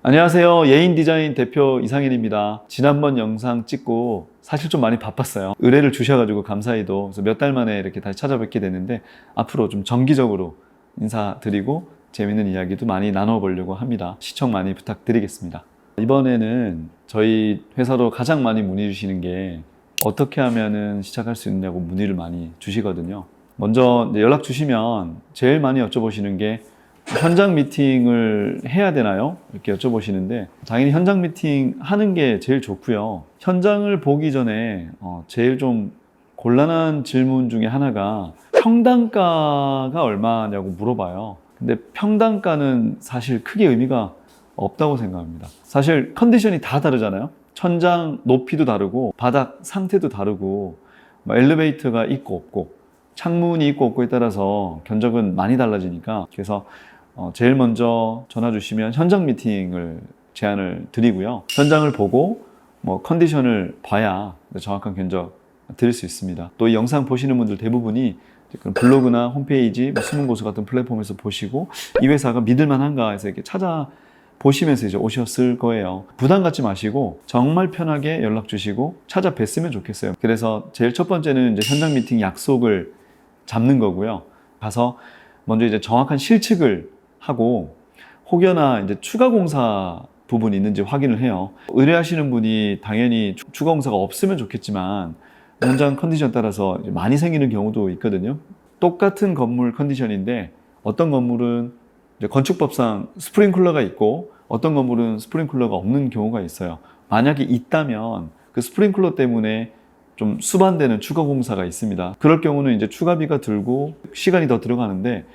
안녕하세요. 예인디자인 대표 이상현입니다. 지난번 영상 찍고 사실 좀 많이 바빴어요. 의뢰를 주셔가지고 감사히도 몇 달 만에 이렇게 다시 찾아뵙게 됐는데 앞으로 좀 정기적으로 인사드리고 재밌는 이야기도 많이 나눠보려고 합니다. 시청 많이 부탁드리겠습니다. 이번에는 저희 회사로 가장 많이 문의 주시는 게 어떻게 하면은 시작할 수 있느냐고 문의를 많이 주시거든요. 먼저 연락 주시면 제일 많이 여쭤보시는 게 현장 미팅을 해야 되나요? 이렇게 여쭤보시는데 당연히 현장 미팅 하는 게 제일 좋고요. 현장을 보기 전에 제일 좀 곤란한 질문 중에 하나가 평당가가 얼마냐고 물어봐요. 근데 평당가는 사실 크게 의미가 없다고 생각합니다. 사실 컨디션이 다 다르잖아요. 천장 높이도 다르고 바닥 상태도 다르고 엘리베이터가 있고 없고 창문이 있고 없고에 따라서 견적은 많이 달라지니까 그래서 제일 먼저 전화 주시면 현장 미팅을 제안을 드리고요. 현장을 보고 컨디션을 봐야 정확한 견적 드릴 수 있습니다. 또 이 영상 보시는 분들 대부분이 블로그나 홈페이지, 수문고수 같은 플랫폼에서 보시고 이 회사가 믿을만한가 해서 이렇게 찾아보시면서 이제 오셨을 거예요. 부담 갖지 마시고 정말 편하게 연락 주시고 찾아뵀으면 좋겠어요. 그래서 제일 첫 번째는 이제 현장 미팅 약속을 잡는 거고요. 가서 먼저 이제 정확한 실측을 하고 혹여나 이제 추가 공사 부분이 있는지 확인을 해요. 의뢰하시는 분이 당연히 추가 공사가 없으면 좋겠지만 현장 컨디션 따라서 많이 생기는 경우도 있거든요. 똑같은 건물 컨디션인데 어떤 건물은 이제 건축법상 스프링클러가 있고 어떤 건물은 스프링클러가 없는 경우가 있어요. 만약에 있다면 그 스프링클러 때문에 좀 수반되는 추가 공사가 있습니다. 그럴 경우는 이제 추가비가 들고 시간이 더 들어가는데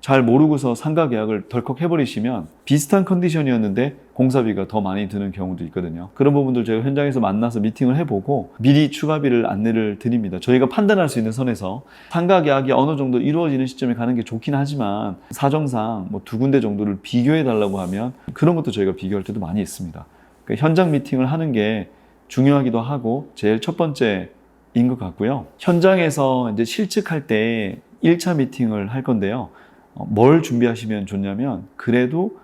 잘 모르고서 상가 계약을 덜컥 해버리시면 비슷한 컨디션이었는데 공사비가 더 많이 드는 경우도 있거든요. 그런 부분들 저희가 현장에서 만나서 미팅을 해보고 미리 추가비를 안내를 드립니다. 저희가 판단할 수 있는 선에서 상가 계약이 어느 정도 이루어지는 시점에 가는 게 좋긴 하지만 사정상 두 군데 정도를 비교해 달라고 하면 그런 것도 저희가 비교할 때도 많이 있습니다. 그러니까 현장 미팅을 하는 게 중요하기도 하고 제일 첫 번째인 것 같고요. 현장에서 이제 실측할 때 1차 미팅을 할 건데요. 뭘 준비하시면 좋냐면 그래도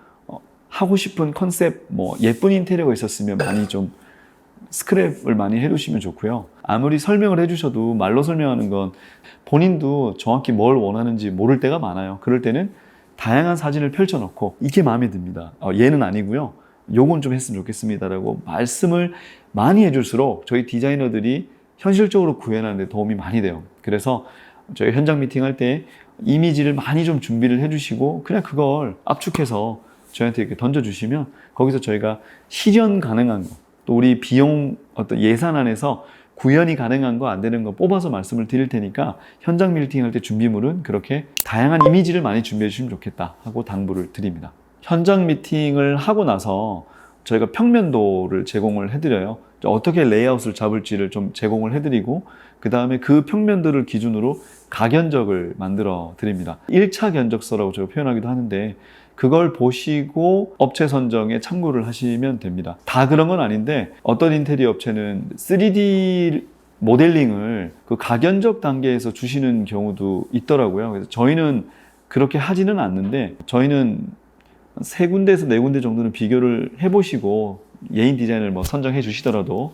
하고 싶은 컨셉 예쁜 인테리어가 있었으면 많이 좀 스크랩을 많이 해두시면 좋고요. 아무리 설명을 해주셔도 말로 설명하는 건 본인도 정확히 뭘 원하는지 모를 때가 많아요. 그럴 때는 다양한 사진을 펼쳐놓고 이게 마음에 듭니다. 얘는 아니고요. 요건 좀 했으면 좋겠습니다라고 말씀을 많이 해줄수록 저희 디자이너들이 현실적으로 구현하는 데 도움이 많이 돼요. 그래서 저희 현장 미팅 할 때 이미지를 많이 좀 준비를 해주시고 그냥 그걸 압축해서 저희한테 이렇게 던져주시면 거기서 저희가 실현 가능한 거, 또 우리 비용 어떤 예산 안에서 구현이 가능한 거 안 되는 거 뽑아서 말씀을 드릴 테니까 현장 미팅 할 때 준비물은 그렇게 다양한 이미지를 많이 준비해 주시면 좋겠다 하고 당부를 드립니다. 현장 미팅을 하고 나서 저희가 평면도를 제공을 해드려요. 어떻게 레이아웃을 잡을지를 좀 제공을 해드리고 그 다음에 그 평면도를 기준으로 가견적을 만들어 드립니다. 1차 견적서라고 제가 표현하기도 하는데 그걸 보시고 업체 선정에 참고를 하시면 됩니다. 다 그런 건 아닌데 어떤 인테리어 업체는 3D 모델링을 그 가견적 단계에서 주시는 경우도 있더라고요. 그래서 저희는 그렇게 하지는 않는데 저희는 3군데에서 4군데 정도는 비교를 해보시고 예인 디자인을 선정해 주시더라도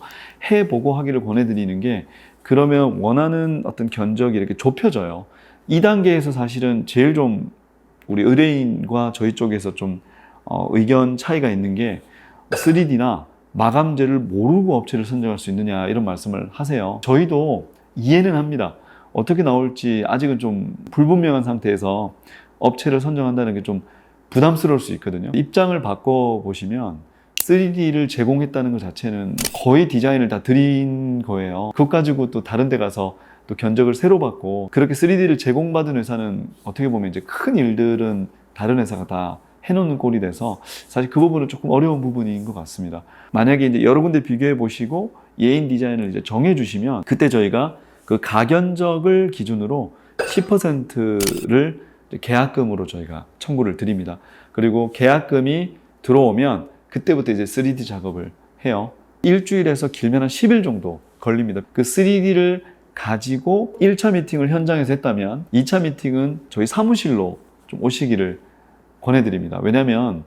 해보고 하기를 권해드리는 게 그러면 원하는 어떤 견적이 이렇게 좁혀져요. 2단계에서 사실은 제일 좀 우리 의뢰인과 저희 쪽에서 좀 의견 차이가 있는 게 3D나 마감재를 모르고 업체를 선정할 수 있느냐 이런 말씀을 하세요. 저희도 이해는 합니다. 어떻게 나올지 아직은 좀 불분명한 상태에서 업체를 선정한다는 게 좀 부담스러울 수 있거든요. 입장을 바꿔보시면 3D를 제공했다는 것 자체는 거의 디자인을 다 드린 거예요. 그것 가지고 또 다른 데 가서 또 견적을 새로 받고 그렇게 3D를 제공받은 회사는 어떻게 보면 이제 큰 일들은 다른 회사가 다 해놓는 꼴이 돼서 사실 그 부분은 조금 어려운 부분인 것 같습니다. 만약에 이제 여러 군데 비교해 보시고 예인 디자인을 이제 정해 주시면 그때 저희가 그 가견적을 기준으로 10%를 계약금으로 저희가 청구를 드립니다. 그리고 계약금이 들어오면 그때부터 이제 3D 작업을 해요. 일주일에서 길면 한 10일 정도 걸립니다. 그 3D를 가지고 1차 미팅을 현장에서 했다면 2차 미팅은 저희 사무실로 좀 오시기를 권해드립니다. 왜냐하면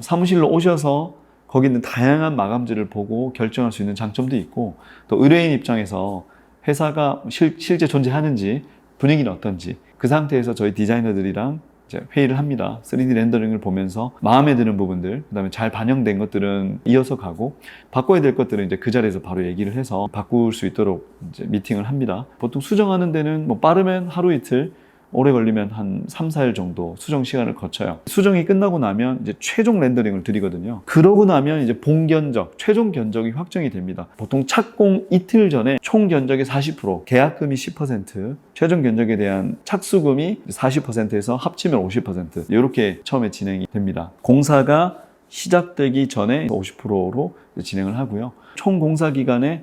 사무실로 오셔서 거기 있는 다양한 마감재를 보고 결정할 수 있는 장점도 있고, 또 의뢰인 입장에서 회사가 실제 존재하는지 분위기는 어떤지 그 상태에서 저희 디자이너들이랑 이제 회의를 합니다. 3D 렌더링을 보면서 마음에 드는 부분들, 그다음에 잘 반영된 것들은 이어서 가고, 바꿔야 될 것들은 이제 그 자리에서 바로 얘기를 해서 바꿀 수 있도록 이제 미팅을 합니다. 보통 수정하는 데는 뭐 빠르면 하루 이틀, 오래 걸리면 한 3, 4일 정도 수정 시간을 거쳐요. 수정이 끝나고 나면 이제 최종 렌더링을 드리거든요. 그러고 나면 이제 본견적, 최종 견적이 확정이 됩니다. 보통 착공 이틀 전에 총 견적의 40%, 계약금이 10%, 최종 견적에 대한 착수금이 40%에서 합치면 50%, 이렇게 처음에 진행이 됩니다. 공사가 시작되기 전에 50%로 진행을 하고요. 총 공사 기간의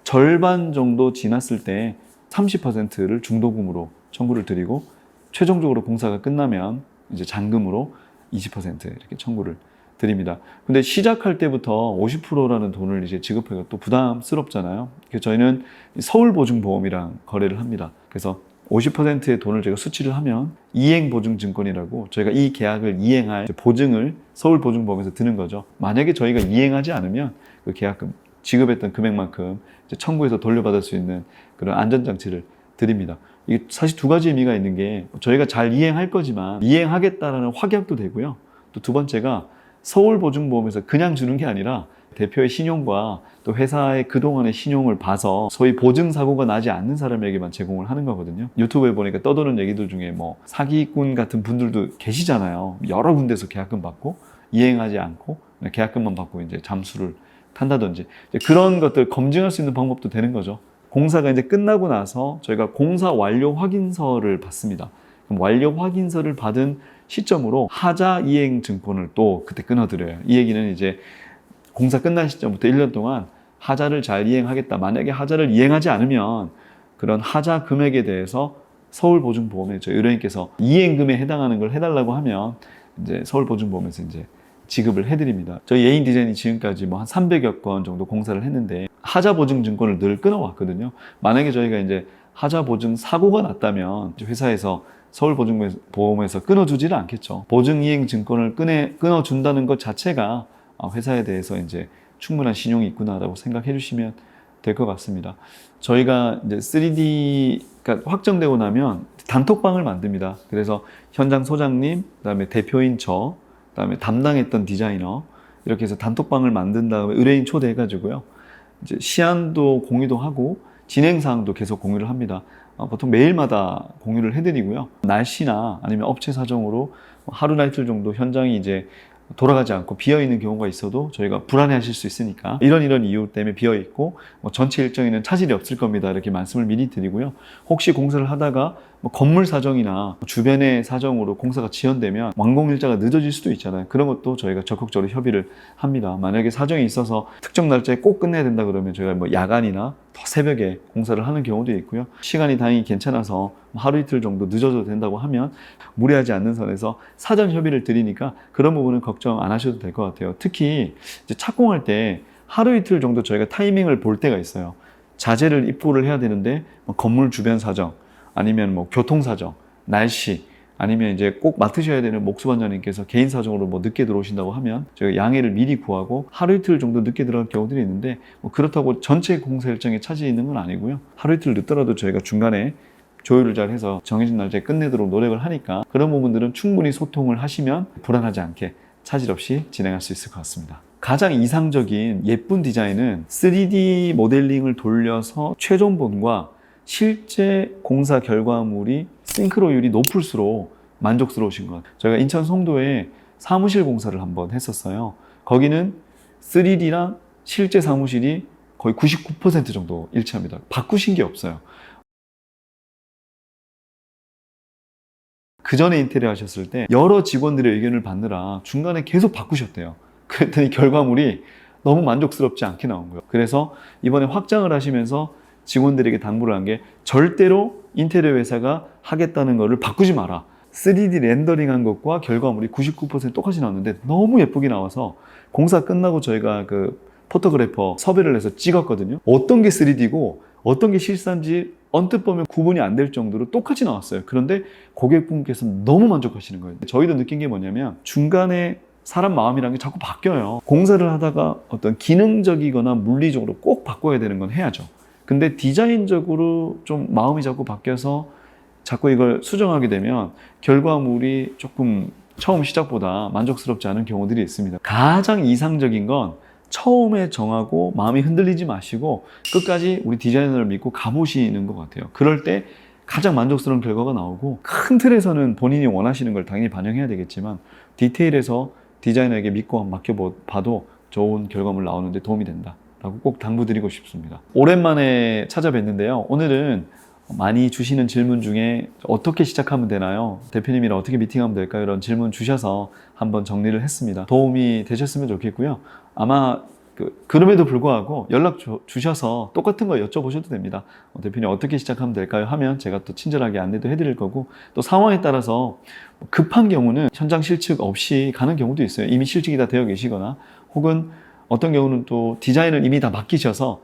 절반 정도 지났을 때 30%를 중도금으로 청구를 드리고, 최종적으로 공사가 끝나면 이제 잔금으로 20% 이렇게 청구를 드립니다. 근데 시작할 때부터 50%라는 돈을 이제 지급하기가 또 부담스럽잖아요. 그래서 저희는 서울보증보험이랑 거래를 합니다. 그래서 50%의 돈을 제가 수취를 하면 이행보증증권이라고, 저희가 이 계약을 이행할 보증을 서울보증보험에서 드는 거죠. 만약에 저희가 이행하지 않으면 그 계약금, 지급했던 금액만큼 이제 청구해서 돌려받을 수 있는 그런 안전장치를 드립니다. 이게 사실 두 가지 의미가 있는 게, 저희가 잘 이행할 거지만 이행하겠다라는 확약도 되고요. 또 두 번째가 서울보증보험에서 그냥 주는 게 아니라 대표의 신용과 또 회사의 그동안의 신용을 봐서 소위 보증사고가 나지 않는 사람에게만 제공을 하는 거거든요. 유튜브에 보니까 떠도는 얘기들 중에 뭐 사기꾼 같은 분들도 계시잖아요. 여러 군데서 계약금 받고 이행하지 않고 계약금만 받고 이제 잠수를 탄다든지, 그런 것들 검증할 수 있는 방법도 되는 거죠. 공사가 이제 끝나고 나서 저희가 공사 완료 확인서를 받습니다. 그럼 완료 확인서를 받은 시점으로 하자 이행 증권을 또 그때 끊어드려요. 이 얘기는 이제 공사 끝난 시점부터 1년 동안 하자를 잘 이행하겠다. 만약에 하자를 이행하지 않으면 그런 하자 금액에 대해서 서울보증보험에 저희 의뢰인께서 이행금에 해당하는 걸 해달라고 하면 이제 서울보증보험에서 이제 지급을 해드립니다. 저희 예인 디자인이 지금까지 뭐 한 300여 건 정도 공사를 했는데 하자 보증 증권을 늘 끊어왔거든요. 만약에 저희가 이제 하자 보증 사고가 났다면 회사에서 서울보증보험에서 끊어주지를 않겠죠. 보증 이행 증권을 끊어준다는 것 자체가 회사에 대해서 이제 충분한 신용이 있구나라고 생각해 주시면 될 것 같습니다. 저희가 이제 3D가 확정되고 나면 단톡방을 만듭니다. 그래서 현장 소장님, 그다음에 대표인 저, 그다음에 담당했던 디자이너, 이렇게 해서 단톡방을 만든 다음에 의뢰인 초대해가지고요. 이제 시안도 공유도 하고 진행 사항도 계속 공유를 합니다. 보통 매일마다 공유를 해드리고요. 날씨나 아니면 업체 사정으로 하루나 이틀 정도 현장이 이제 돌아가지 않고 비어있는 경우가 있어도 저희가 불안해하실 수 있으니까 이런 이유 때문에 비어있고 전체 일정에는 차질이 없을 겁니다, 이렇게 말씀을 미리 드리고요. 혹시 공사를 하다가 건물 사정이나 주변의 사정으로 공사가 지연되면 완공일자가 늦어질 수도 있잖아요. 그런 것도 저희가 적극적으로 협의를 합니다. 만약에 사정이 있어서 특정 날짜에 꼭 끝내야 된다 그러면 저희가 야간이나 더 새벽에 공사를 하는 경우도 있고요. 시간이 다행히 괜찮아서 하루 이틀 정도 늦어져도 된다고 하면 무리하지 않는 선에서 사전 협의를 드리니까 그런 부분은 걱정 안 하셔도 될 것 같아요. 특히 이제 착공할 때 하루 이틀 정도 저희가 타이밍을 볼 때가 있어요. 자재를 입고를 해야 되는데 건물 주변 사정, 아니면 교통 사정, 날씨, 아니면 이제 꼭 맡으셔야 되는 목수반장님께서 개인 사정으로 늦게 들어오신다고 하면 저희가 양해를 미리 구하고 하루 이틀 정도 늦게 들어갈 경우들이 있는데 그렇다고 전체 공사 일정에 차질이 있는 건 아니고요. 하루 이틀 늦더라도 저희가 중간에 조율을 잘 해서 정해진 날짜에 끝내도록 노력을 하니까 그런 부분들은 충분히 소통을 하시면 불안하지 않게 차질 없이 진행할 수 있을 것 같습니다. 가장 이상적인 예쁜 디자인은 3D 모델링을 돌려서 최종본과 실제 공사 결과물이 싱크로율이 높을수록 만족스러우신 것 같아요. 저희가 인천 송도에 사무실 공사를 한번 했었어요. 거기는 3D랑 실제 사무실이 거의 99% 정도 일치합니다. 바꾸신 게 없어요. 그 전에 인테리어 하셨을 때 여러 직원들의 의견을 받느라 중간에 계속 바꾸셨대요. 그랬더니 결과물이 너무 만족스럽지 않게 나온 거예요. 그래서 이번에 확장을 하시면서 직원들에게 당부를 한 게 절대로 인테리어 회사가 하겠다는 거를 바꾸지 마라. 3D 렌더링한 것과 결과물이 99% 똑같이 나왔는데 너무 예쁘게 나와서 공사 끝나고 저희가 그 포토그래퍼 섭외를 해서 찍었거든요. 어떤 게 3D고 어떤 게 실사인지 언뜻 보면 구분이 안 될 정도로 똑같이 나왔어요. 그런데 고객분께서 너무 만족하시는 거예요. 저희도 느낀 게 뭐냐면 중간에 사람 마음이란 게 자꾸 바뀌어요. 공사를 하다가 어떤 기능적이거나 물리적으로 꼭 바꿔야 되는 건 해야죠. 근데 디자인적으로 좀 마음이 자꾸 바뀌어서 자꾸 이걸 수정하게 되면 결과물이 조금 처음 시작보다 만족스럽지 않은 경우들이 있습니다. 가장 이상적인 건 처음에 정하고 마음이 흔들리지 마시고 끝까지 우리 디자이너를 믿고 가보시는 것 같아요. 그럴 때 가장 만족스러운 결과가 나오고, 큰 틀에서는 본인이 원하시는 걸 당연히 반영해야 되겠지만 디테일에서 디자이너에게 믿고 맡겨봐도 좋은 결과물 나오는데 도움이 된다 라고 꼭 당부드리고 싶습니다. 오랜만에 찾아뵀는데요. 오늘은 많이 주시는 질문 중에 어떻게 시작하면 되나요? 대표님이랑 어떻게 미팅하면 될까요? 이런 질문 주셔서 한번 정리를 했습니다. 도움이 되셨으면 좋겠고요. 아마 그럼에도 불구하고 연락 주셔서 똑같은 거 여쭤보셔도 됩니다. 대표님 어떻게 시작하면 될까요? 하면 제가 또 친절하게 안내도 해드릴 거고, 또 상황에 따라서 급한 경우는 현장 실측 없이 가는 경우도 있어요. 이미 실측이 다 되어 계시거나, 혹은 어떤 경우는 또 디자인을 이미 다 맡기셔서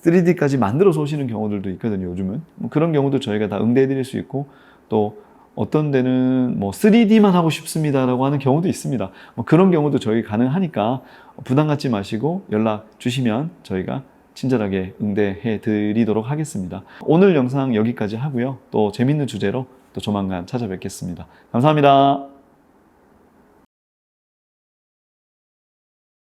3D까지 만들어서 오시는 경우들도 있거든요, 요즘은. 그런 경우도 저희가 다 응대해 드릴 수 있고, 또 어떤 데는 3D만 하고 싶습니다라고 하는 경우도 있습니다. 그런 경우도 저희 가능하니까 부담 갖지 마시고 연락 주시면 저희가 친절하게 응대해 드리도록 하겠습니다. 오늘 영상 여기까지 하고요. 또 재밌는 주제로 또 조만간 찾아뵙겠습니다. 감사합니다.